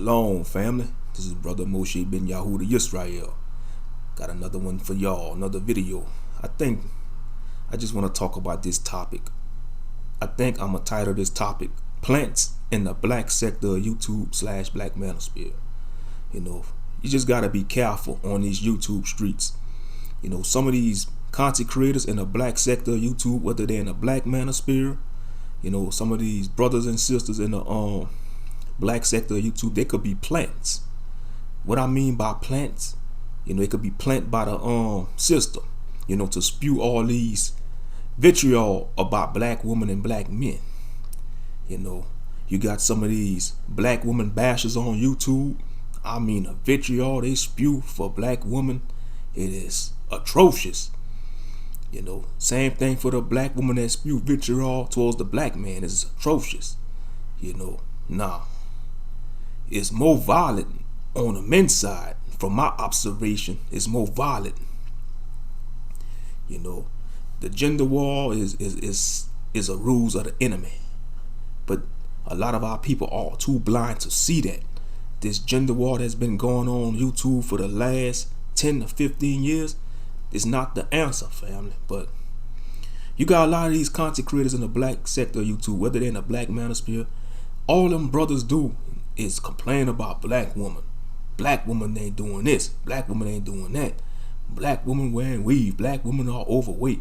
Shalom, family. This is Brother Moshe Ben Yahuda Yisrael. Got another one for y'all, another video. I just want to talk about this topic. I think I'm going to title this topic, Plants in the Black Sector of YouTube / Black Manosphere. You just got to be careful on these YouTube streets. Some of these content creators in the black sector of YouTube, whether they're in the Black Manosphere, some of these brothers and sisters in the black sector of YouTube, they could be plants. What I mean by plants, it could be planted by the system, to spew all these vitriol about black women and black men. You got some of these black woman bashers on YouTube. I mean, the vitriol they spew for black women, it is atrocious. Same thing for the black woman that spew vitriol towards the black man is atrocious. It's more violent on the men's side. From my observation, it's more violent. The gender war is a ruse of the enemy. But a lot of our people are too blind to see that. This gender war that's been going on YouTube for the last 10 to 15 years is not the answer, family. But you got a lot of these content creators in the black sector of YouTube, whether they're in the Black Manosphere, all them brothers do is complain about black women. Black women ain't doing this. Black women ain't doing that. Black women wearing weave. Black women are overweight.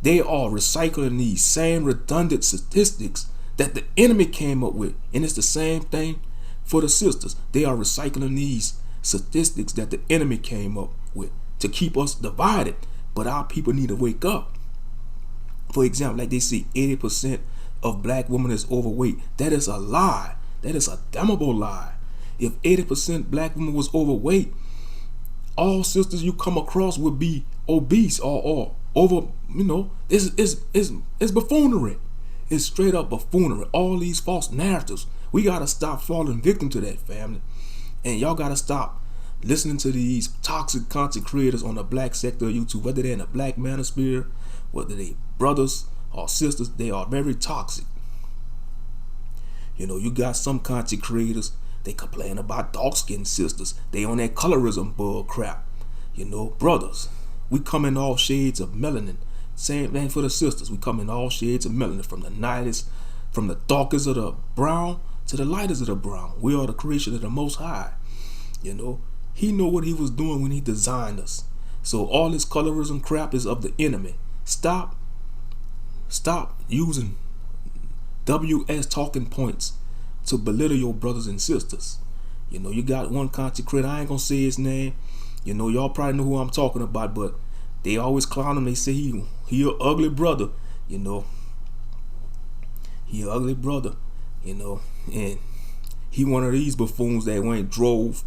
They are recycling these same redundant statistics that the enemy came up with. And it's the same thing for the sisters. They are recycling these statistics that the enemy came up with to keep us divided. But our people need to wake up. For example, like they say 80% of black women is overweight. That is a lie. That is a damnable lie. If 80% black women was overweight, all sisters you come across would be obese or over, it's buffoonery. It's straight up buffoonery. All these false narratives. We gotta stop falling victim to that, family. And y'all gotta stop listening to these toxic content creators on the black sector of YouTube, whether they're in the Black Manosphere, whether they brothers or sisters, they are very toxic. You got some content creators, they complain about dark-skinned sisters. They on that colorism bull crap. Brothers, we come in all shades of melanin. Same thing for the sisters. We come in all shades of melanin, from the lightest, from the darkest of the brown to the lightest of the brown. We are the creation of the Most High. He knew what he was doing when he designed us. So all this colorism crap is of the enemy. Stop using WS talking points to belittle your brothers and sisters. You got one content creator, I ain't gonna say his name. Y'all probably know who I'm talking about, but they always clown him. They say he a ugly brother. He a ugly brother. And he one of these buffoons that drove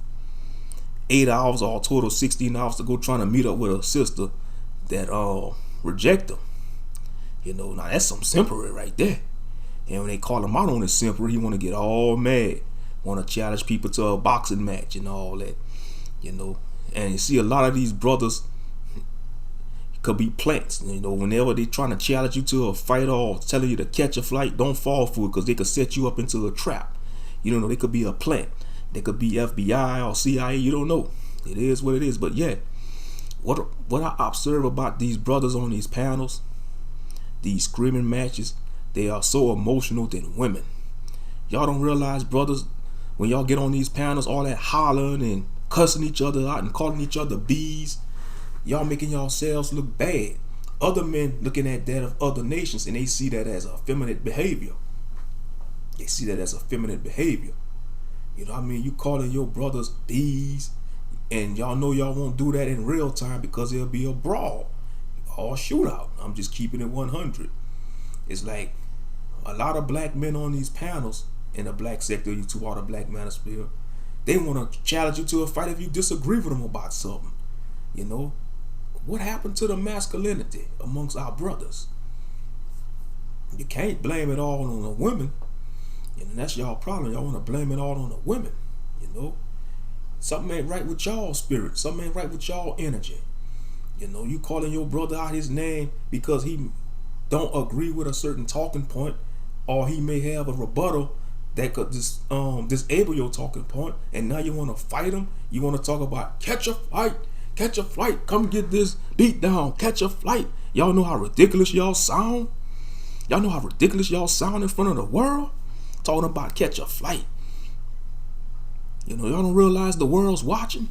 8 hours or total 16 hours to go trying to meet up with a sister that reject him. Now that's some simpery right there. And when they call him out on his simpery, he want to get all mad, want to challenge people to a boxing match and all that. And you see a lot of these brothers could be plants. Whenever they trying to challenge you to a fight or telling you to catch a flight, don't fall for it, because they could set you up into a trap. They could be a plant. They could be FBI or CIA. You don't know. It is what it is. But yeah, what I observe about these brothers on these panels, these screaming matches, they are so emotional than women. Y'all don't realize, brothers, when y'all get on these panels, all that hollering and cussing each other out and calling each other bees, y'all making yourselves look bad. Other men looking at that of other nations, and they see that as a feminine behavior. They see that as a feminine behavior. You calling your brothers bees, and y'all know y'all won't do that in real time because it'll be a brawl or a shootout. I'm just keeping it 100. It's like a lot of black men on these panels in the black sector, YouTube or the Black Manosphere, they want to challenge you to a fight if you disagree with them about something. What happened to the masculinity amongst our brothers? You can't blame it all on the women. And that's y'all problem. Y'all want to blame it all on the women. Something ain't right with y'all spirit. Something ain't right with y'all energy. You calling your brother out his name because he don't agree with a certain talking point, or he may have a rebuttal that could just disable your talking point, and now you want to fight them. You want to talk about catch a flight, come get this beat down, catch a flight. Y'all know how ridiculous y'all sound? Y'all know how ridiculous y'all sound in front of the world? Talking about catch a flight. You know, y'all don't realize the world's watching.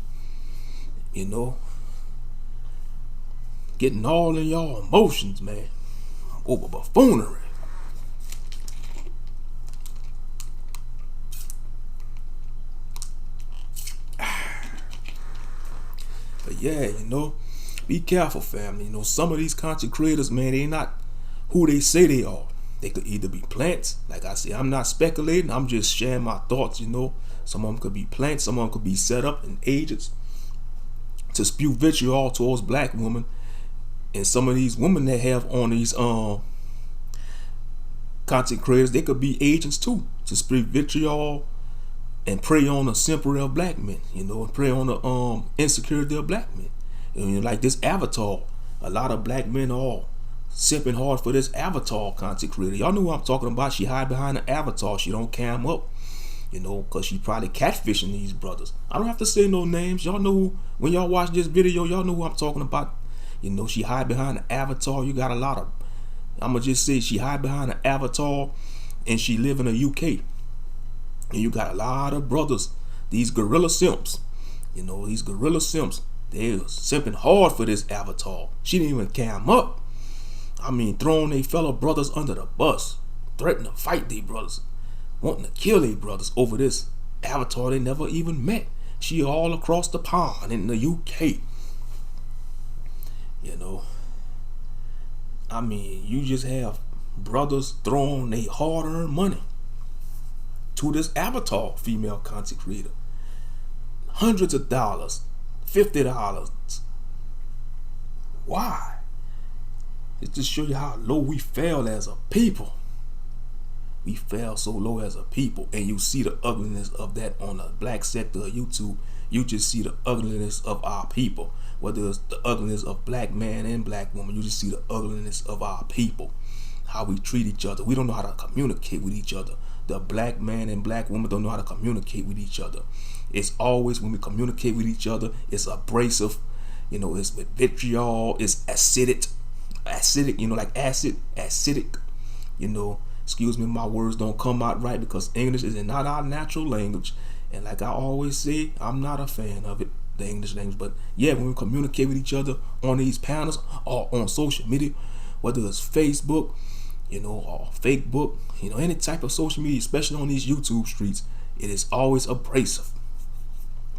You know, getting all in y'all emotions, man, over buffoonery. But yeah, you know, be careful, family. You know, some of these content creators, man, they not who they say they are. They could either be plants. Like I said, I'm not speculating. I'm just sharing my thoughts, you know. Some of them could be plants. Some of them could be set up and agents to spew vitriol towards black women. And some of these women that have on these content creators, they could be agents too, to spew vitriol and prey on the sympathy of black men, you know, and prey on the insecurity of black men. You know, like this Avatar, a lot of black men are simping hard for this Avatar content creator. Y'all know what I'm talking about. She hide behind the avatar. She don't cam up, you know, because she probably catfishing these brothers. I don't have to say no names. Y'all know who, when y'all watch this video, y'all know who I'm talking about. You know, she hide behind the avatar. You got a lot of, I'm going to just say she hide behind the avatar, and she live in the UK. And you got a lot of brothers, these gorilla simps, you know, these gorilla simps, they was simping hard for this avatar. She didn't even cam up. I mean, throwing their fellow brothers under the bus, threatening to fight their brothers, wanting to kill their brothers over this avatar they never even met. She all across the pond in the UK. You know, I mean, you just have brothers throwing their hard-earned money to this avatar female content creator. Hundreds of dollars, $50. Why? It's to show you how low we fell as a people. We fell so low as a people, and you see the ugliness of that on the black sector of YouTube. You just see the ugliness of our people. Whether it's the ugliness of black man and black woman, you just see the ugliness of our people. How we treat each other. We don't know how to communicate with each other. The black man and black woman don't know how to communicate with each other. It's always, when we communicate with each other, it's abrasive. You know, it's with vitriol. It's acidic, you know, like acid, acidic. You know, excuse me, my words don't come out right because English is not our natural language. And like I always say, I'm not a fan of it, the English language. But yeah, when we communicate with each other on these panels or on social media, whether it's Facebook, you know, or Facebook, you know, any type of social media, especially on these YouTube streets, it is always abrasive.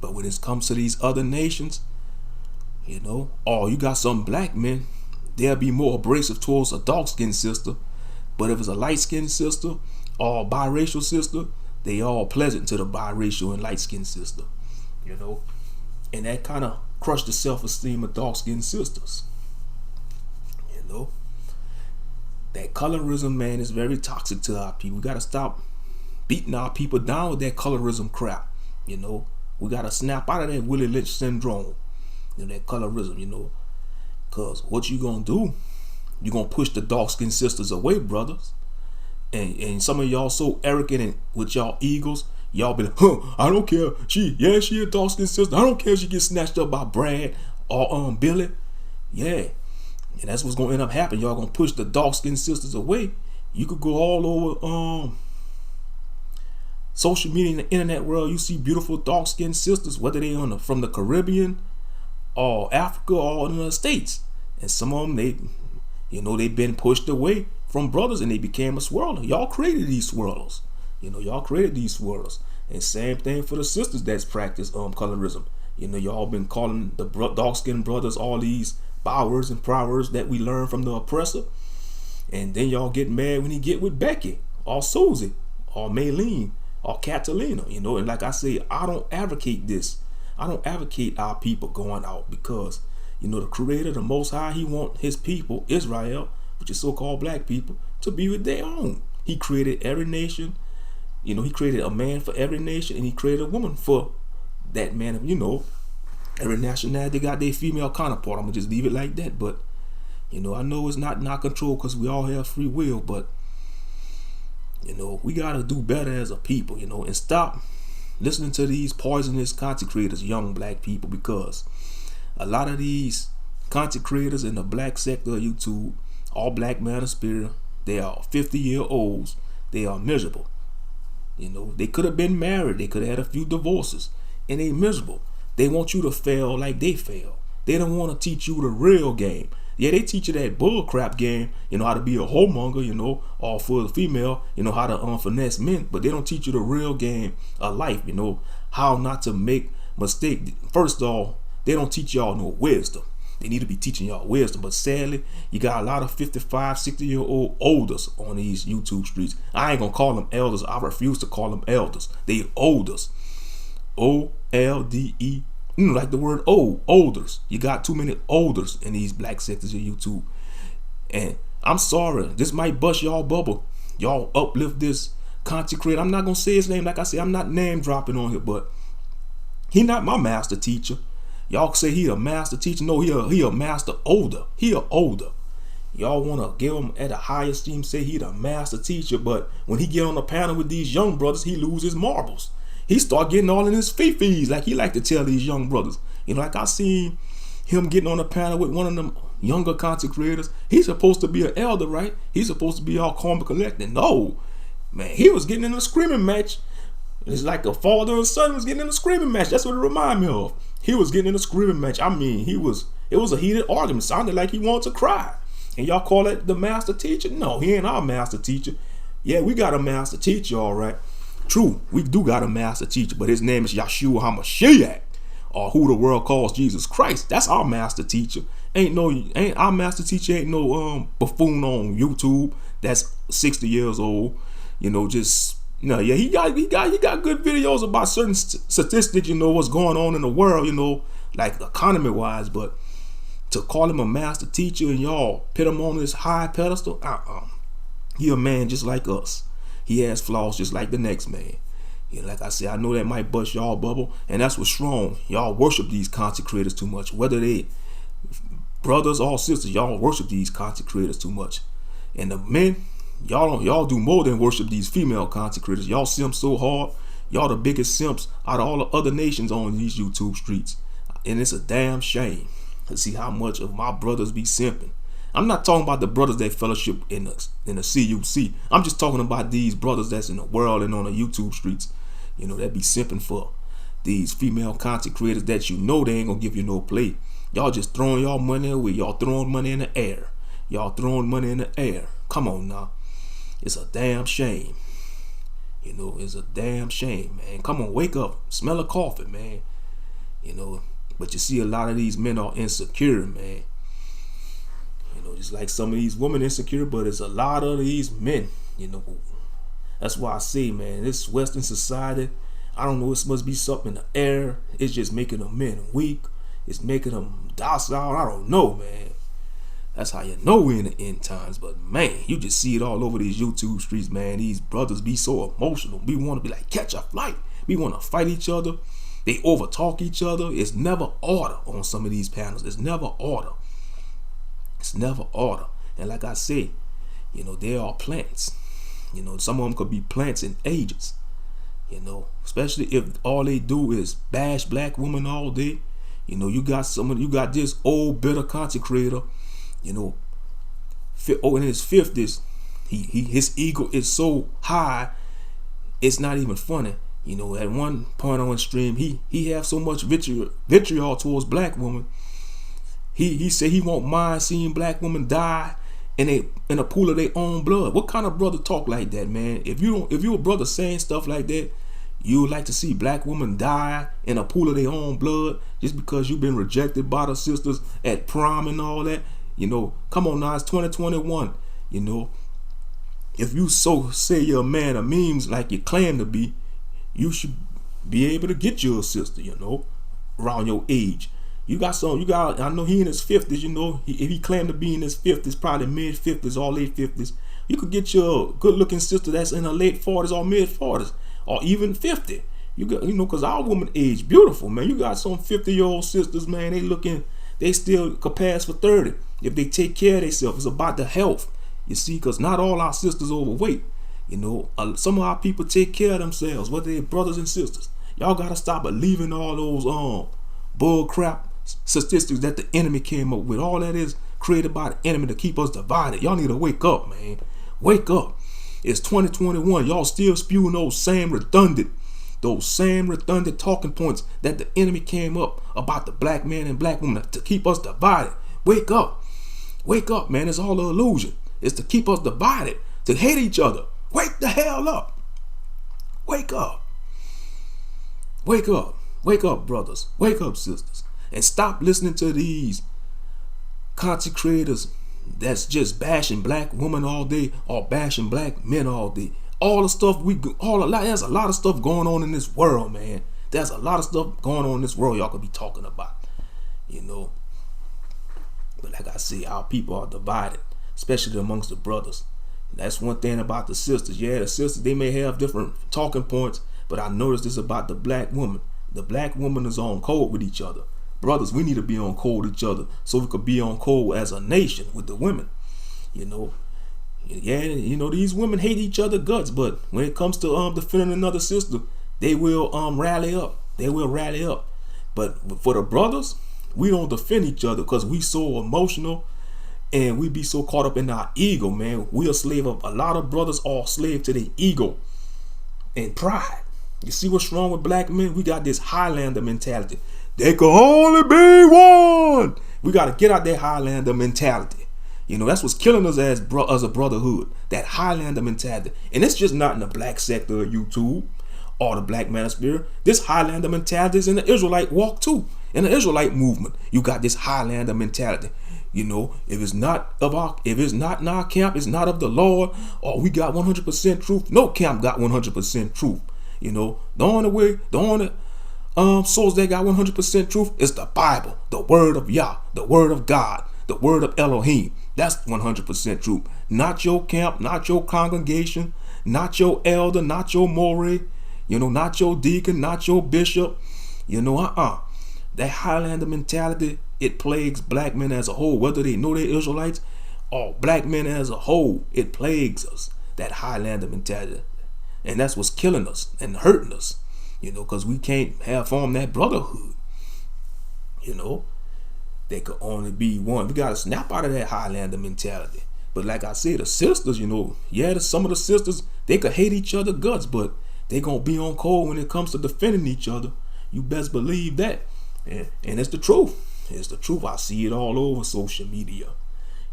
But when it comes to these other nations, you know, or you got some black men, they'll be more abrasive towards a dark-skinned sister. But if it's a light-skinned sister or a biracial sister, they all pleasant to the biracial and light-skinned sister, you know. And that kind of crushed the self-esteem of dark-skinned sisters, you know. That colorism, man, is very toxic to our people. We got to stop beating our people down with that colorism crap, you know. We got to snap out of that Willie Lynch syndrome, you know, that colorism, you know. Because what you going to do, you're going to push the dark-skinned sisters away, brothers. And some of y'all so arrogant and with y'all egos, y'all be like, I don't care. She a dark-skinned sister. I don't care if she gets snatched up by Brad or Billy. Yeah. And that's what's going to end up happening. Y'all going to push the dark-skinned sisters away. You could go all over social media and the internet world. You see beautiful dark-skinned sisters, whether they from the Caribbean or Africa or in the States. And some of them, they've been pushed away from brothers and they became a swirler. Y'all created these swirlers. You know, y'all created these swirlers. And same thing for the sisters that's practice colorism. You know, y'all been calling the dark-skinned brothers all these bywords and proverbs that we learn from the oppressor. And then y'all get mad when he get with Becky or Susie or Maylene or Catalina, you know. And like I say, I don't advocate this. I don't advocate our people going out because, you know, the Creator, the Most High, he want his people, Israel, which is so-called black people, to be with their own. He created every nation. You know, he created a man for every nation, and he created a woman for that man. You know, every nationality got their female counterpart. I'm gonna just leave it like that. But, you know, I know it's not in our control because we all have free will. But You know, we got to do better as a people, you know, and stop listening to these poisonous content creators, young black people, because a lot of these content creators in the black sector of YouTube, all black Manosphere, they are 50-year-olds. They are miserable. You know, they could have been married. They could have had a few divorces, and they miserable. They want you to fail like they fail. They don't want to teach you the real game. Yeah, they teach you that bull crap game, you know, how to be a whoremonger, you know, or for the female, you know, how to finesse men, but they don't teach you the real game of life, you know, how not to make mistakes. First of all, they don't teach y'all no wisdom. They need to be teaching y'all wisdom, but sadly, you got a lot of 55, 60-year-old olders on these YouTube streets. I ain't gonna call them elders. I refuse to call them elders. They olders. O-L-D-E. Like the word old, olders. You got too many olders in these black sectors of YouTube. And I'm sorry, this might bust y'all bubble. Y'all uplift this content creator. I'm not gonna say his name. Like I said, I'm not name dropping on here, but he not my master teacher. Y'all say he a master teacher. No, he a master older. He a older. Y'all wanna give him at a higher esteem, say he the master teacher, but when he get on the panel with these young brothers, he lose his marbles. He start getting all in his fee-fees, like he like to tell these young brothers. You know, like I seen him getting on the panel with one of them younger content creators. He's supposed to be an elder, right? He's supposed to be all calm and collected. No, man, he was getting in a screaming match. It's like a father and son was getting in a screaming match. That's what it remind me of. He was getting in a screaming match. I mean, it was a heated argument. Sounded like he wanted to cry. And y'all call it the master teacher? No, he ain't our master teacher. Yeah, we got a master teacher, all right. True, we do got a master teacher, but his name is Yeshua HaMashiach, or who the world calls Jesus Christ. That's our master teacher. Ain't our master teacher ain't no buffoon on YouTube that's 60 years old. You know, just yeah, he got good videos about certain statistics. You know what's going on in the world. You know, like economy wise, but to call him a master teacher and y'all put him on this high pedestal, he a man just like us. He has flaws just like the next man. You know, like I said, I know that might bust y'all bubble, and that's what's wrong. Y'all worship these content creators too much. Whether they brothers or sisters, y'all worship these content creators too much. And the men, y'all do more than worship these female content creators. Y'all simp so hard. Y'all the biggest simps out of all the other nations on these YouTube streets. And it's a damn shame to see how much of my brothers be simping. I'm not talking about the brothers that fellowship in the CUC. I'm just talking about these brothers that's in the world and on the YouTube streets. You know, that be simping for these female content creators that you know they ain't gonna give you no play. Y'all just throwing y'all money away. Y'all throwing money in the air. Y'all throwing money in the air. Come on now. It's a damn shame. You know, it's a damn shame, man. Come on, wake up. Smell a coffee, man. You know, but you see a lot of these men are insecure, man. You know, just like some of these women insecure, but it's a lot of these men, you know. That's why I say, man, this Western society, I don't know, it must be something in the air. It's just making them men weak. It's making them docile. I don't know, man. That's how you know we're in the end times. But, man, you just see it all over these YouTube streets, man. These brothers be so emotional. We want to be like, catch a flight. We want to fight each other. They overtalk each other. It's never order on some of these panels. It's never order. It's never order. And like I say, you know, they are plants. You know, some of them could be plants and agents. You know, especially if all they do is bash black women all day. You know, you got this old bitter content creator, you know, in his 50s. His ego is so high, it's not even funny. You know, at one point on stream, he have so much vitriol towards black women. He said he won't mind seeing black women die in a pool of their own blood. What kind of brother talk like that, man? If you a brother saying stuff like that, you would like to see black women die in a pool of their own blood just because you've been rejected by the sisters at prom and all that. You know, come on now, it's 2021. You know, if you so say you're a man of memes like you claim to be, you should be able to get your sister, you know, around your age. I know he in his 50s, you know, if he claimed to be in his 50s, probably mid 50s or late 50s, you could get your good looking sister that's in her late 40s or mid 40s or even 50. You got, you know, because our woman age beautiful, man. You got some 50-year-old sisters, man, they still could pass for 30 if they take care of themselves. It's about the health, you see, because not all our sisters overweight. Some of our people take care of themselves, whether they're brothers and sisters. Y'all gotta stop believing all those bull crap statistics that the enemy came up with. All that is created by the enemy to keep us divided. Y'all need to wake up, man. Wake up. It's 2021. Y'all still spewing those same redundant talking points that the enemy came up about the black man and black woman to keep us divided. Wake up. Wake up, man. It's all an illusion. It's to keep us divided, to hate each other. Wake the hell up. Wake up. Wake up. Wake up, brothers. Wake up, sisters. And stop listening to these content creators that's just bashing black women all day or bashing black men all day. There's a lot of stuff going on in this world, man. There's a lot of stuff going on in this world y'all could be talking about, But like I say, our people are divided, especially amongst the brothers. That's one thing about the sisters. Yeah, the sisters, they may have different talking points, but I noticed this about the black woman. The black woman is on code with each other. Brothers, we need to be on code with each other so we could be on code as a nation with the women. Yeah, these women hate each other guts, but when it comes to defending another sister, they will rally up. They will rally up. But for the brothers, we don't defend each other because we so emotional and we be so caught up in our ego, man. We are slave of a lot of brothers are slave to their ego and pride. You see what's wrong with black men? We got this Highlander mentality. There can only be one. We got to get out that Highlander mentality. That's what's killing us as a brotherhood. That Highlander mentality. And it's just not in the black sector of YouTube or the black Manosphere. This Highlander mentality is in the Israelite walk too. In the Israelite movement, you got this Highlander mentality. If it's not in our camp, it's not of the Lord, or we got 100% truth. No camp got 100% truth. The only source that got 100% truth is the Bible, the word of Yah, the word of God, the word of Elohim. That's 100% truth. Not your camp, not your congregation, not your elder, not your more, not your deacon, not your bishop. That Highlander mentality, it plagues black men as a whole, whether they know they're Israelites or black men as a whole. It plagues us, that Highlander mentality. And that's what's killing us and hurting us, because we can't form that brotherhood. There could only be one. We got to snap out of that Highlander mentality. But like I said, the sisters, some of the sisters, they could hate each other guts, but they going to be on code when it comes to defending each other. You best believe that. And it's the truth. It's the truth. I see it all over social media.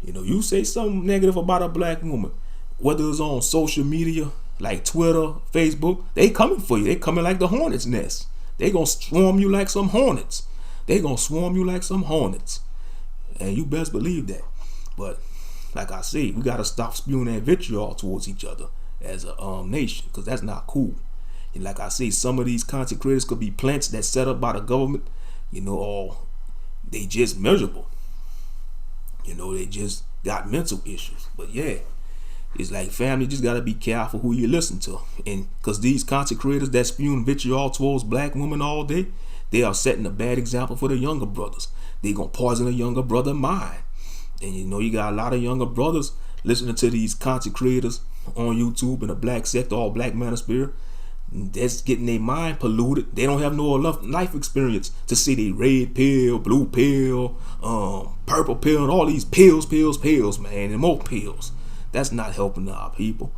You say something negative about a black woman, whether it's on social media, like Twitter, Facebook, they coming for you. They coming like the hornet's nest. They gonna swarm you like some hornets. And you best believe that. But like I say, we gotta stop spewing that vitriol towards each other as a nation, because that's not cool. And like I say, some of these content creators could be plants that's set up by the government, or they just miserable. They just got mental issues. But yeah, it's like, family, just gotta be careful who you listen to. And because these content creators that spewing vitriol towards black women all day, they are setting a bad example for the younger brothers. They gonna poison a younger brother mind. And you got a lot of younger brothers listening to these content creators on YouTube in the black sector or black manosphere. That's getting their mind polluted. They don't have no enough life experience to see the red pill, blue pill, purple pill, and all these pills, man, and more pills. That's not helping our people.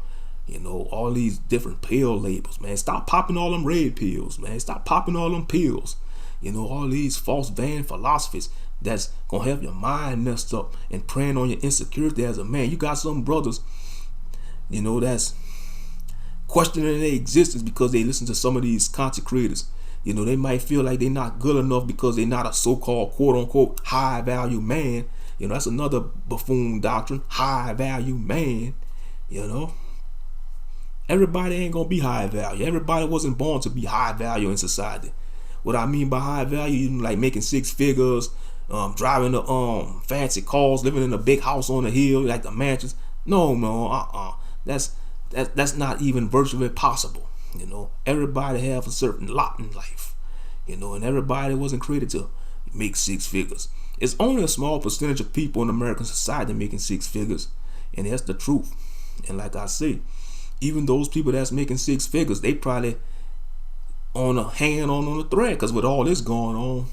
All these different pill labels, man. Stop popping all them red pills, man. Stop popping all them pills. All these false vain philosophies that's gonna have your mind messed up and preying on your insecurity as a man. You got some brothers, that's questioning their existence because they listen to some of these content creators. They might feel like they're not good enough because they're not a so-called quote-unquote high-value man. That's another buffoon doctrine, high-value man. Everybody ain't gonna be high value. Everybody wasn't born to be high value in society. What I mean by high value, like making six figures, driving the fancy cars, living in a big house on the hill, like the mansions. No, that's not even virtually possible. Everybody have a certain lot in life, and everybody wasn't created to make six figures. It's only a small percentage of people in American society making six figures, and that's the truth. And like I say, even those people that's making six figures, they probably on a hand on the thread, because with all this going on,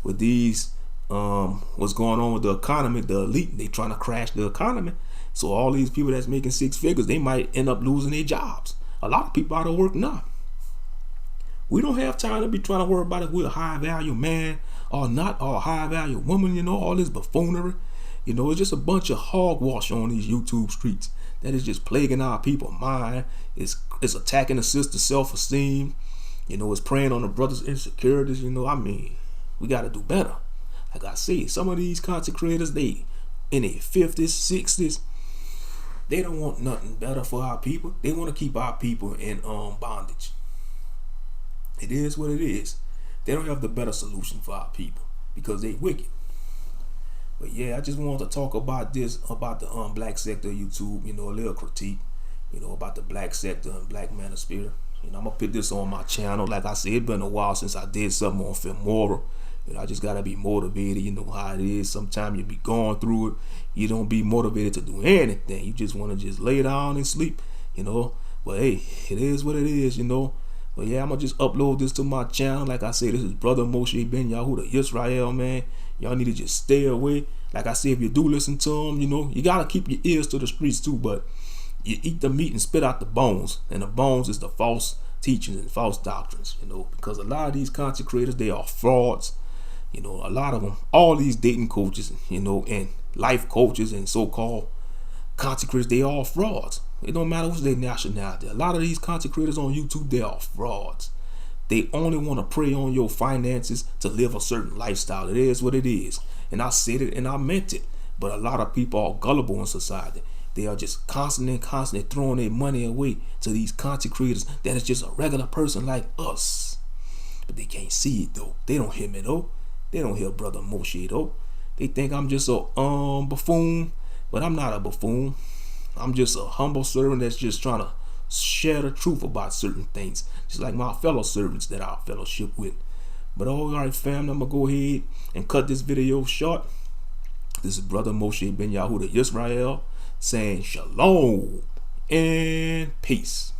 with these what's going on with the economy, the elite, they trying to crash the economy. So all these people that's making six figures, they might end up losing their jobs. A lot of people out of work now. We don't have time to be trying to worry about if we're a high value man or not, or a high value woman, all this buffoonery. It's just a bunch of hogwash on these YouTube streets that is just plaguing our people mind. It's attacking the sister's self-esteem. It's preying on the brother's insecurities. We got to do better. Like I said, some of these content creators, they in their 50s, 60s, they don't want nothing better for our people. They want to keep our people in bondage. It is what it is. They don't have the better solution for our people because they wicked. But yeah, I just wanted to talk about this, about the black sector of YouTube, a little critique, about the black sector and black manosphere. I'm gonna put this on my channel. Like I said, it's been a while since I did something on femoral. I just gotta be motivated. You know how it is. Sometimes you be going through it. You don't be motivated to do anything. You just want to just lay down and sleep. But hey, it is what it is. But yeah, I'm gonna just upload this to my channel. Like I said, this is Brother Moshe Ben, the Israel, man. Y'all need to just stay away. Like I said, if you do listen to him, you gotta keep your ears to the streets too. But you eat the meat and spit out the bones, and the bones is the false teachings and false doctrines. Because a lot of these content creators, they are frauds. A lot of them, all these dating coaches, and life coaches and so-called content creators, they all frauds. It don't matter what's their nationality. A lot of these content creators on YouTube, they are frauds. They only want to prey on your finances to live a certain lifestyle. It is what it is. And I said it and I meant it. But a lot of people are gullible in society. They are just constantly throwing their money away to these content creators that is just a regular person like us. But they can't see it though. They don't hear me though. They don't hear Brother Moshe though. They think I'm just a buffoon. But I'm not a buffoon. I'm just a humble servant that's just trying to share the truth about certain things, just like my fellow servants that I fellowship with. But all right, fam, I'm gonna go ahead and cut this video short. This is Brother Moshe Ben, the Israel, saying shalom and peace.